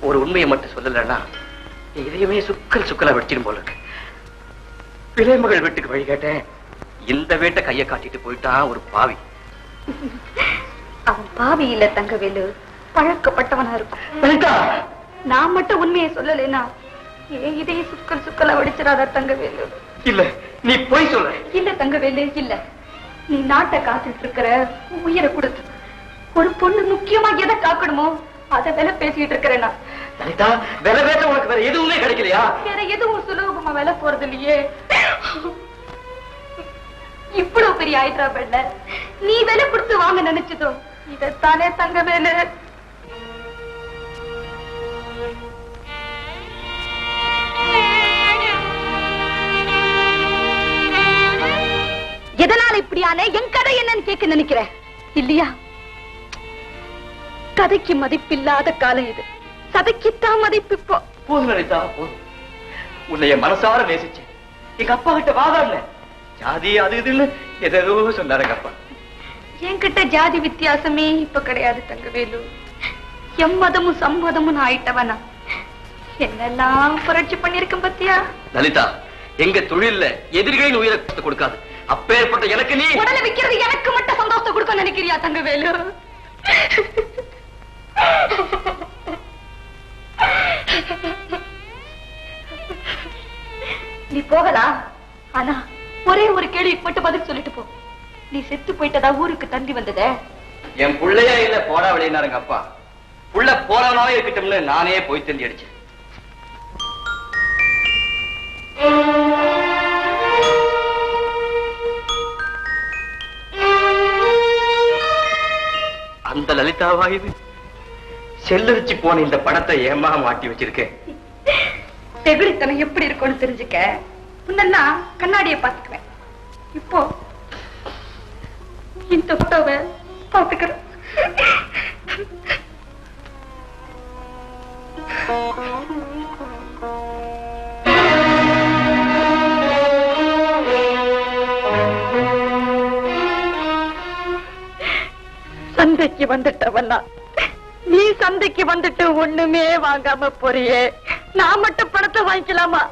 ஒரு உண்மையை மட்டும் சொல்லலன்னா இதையுமே சுக்கலா வெடிச்சிடும் போல இருக்கு. பிள்ளைமகள் வீட்டுக்கு வழி கேட்டேன். இந்த வீட்டை கையை காட்டிட்டு போயிட்டான் ஒரு பாவி. அவன் பாவி இல்ல தங்கவேலு, பழக்கப்பட்டவனா இருக்கும். நான் மட்டும் உண்மையை சொல்லலைன்னா இதையே சுக்கலா வெடிச்சிடாத தங்கவேலு. இல்ல நீ போய் சொல்ல. இல்ல தங்கவேலு இல்ல, நீ நாட்டை காத்துட்டு இருக்கிற உயிரை கொடுத்து ஒரு பொண்ணு முக்கியமா எதை காக்கணுமோ அதை விலை பேசிட்டு இருக்கிறேன். லலிதா, விலை பேச உனக்கு வேற எதுவுமே கிடைக்கலையா? வேற எதுவும் சுலபமா விலை போறது இல்லையே. இவ்வளவு பெரிய ஹைதராபாத்ல நீ விலை கொடுத்து வாங்க நினைச்சதோ இதைத்தானே தங்கவேலு. எதனால இப்படியான என் கதை என்னன்னு கேட்க நினைக்கிறேன் இல்லையா? கதைக்கு மதிப்பில்லாத காலம் இது, சதைக்குத்தான் மதிப்பு. இப்போ போதும் லலிதா, போதும். உன்னைய மனசார நேசிச்சேன். எங்க அப்பா கிட்ட வாதாடல, ஜாதி அது இதுன்னு எதோ சொன்னாருங்க அப்பா. என்கிட்ட ஜாதி வித்தியாசமே இப்ப கிடையாது தங்கவேலு. எம்மதமும் சம்மதமும் ஆயிட்டவனா என்னெல்லாம் புரட்சி பண்ணிருக்கேன் பத்தியா? லலிதா, எங்க தொழில்ல எதிரிகளின் உயிரை கொடுக்காது. அப்பேற்பட்ட எனக்கு நீ உடலை விக்கிறது எனக்கு மட்டும் சந்தோஷத்தை கொடுக்க நினைக்கிறியா தங்கவேலு? நீ போகலாம், ஆனா ஒரே ஒரு கேள்விக்கு மட்டும் பதில் சொல்லிட்டு போ. நீ செத்து போயிட்டதா ஊருக்கு தந்தி வந்தத? என் புள்ளையா இல்ல போடா விளையினாருங்க அப்பா. புள்ள போறானாவே இருக்கட்டும்னு நானே போய் தந்தி அடிச்சேன். அந்த லலிதாவா இது? செல்லரிச்சு போன இந்த படத்தை ஏமா மாட்டி வச்சிருக்கேன். தெகுளித்தனம் எப்படி இருக்கும்னு தெரிஞ்சுக்க முன்னெல்லாம் கண்ணாடியை பாத்துக்குவேன். இப்போ இந்த போட்டோவை பாத்துக்கிறேன். சந்தைக்கு வந்துட்டவன்னா நீ சந்தைக்கு வந்துட்டு ஒண்ணுமே வாங்காம போறியே, நான் மட்டும் பணத்தை வாங்கிக்கலாமா?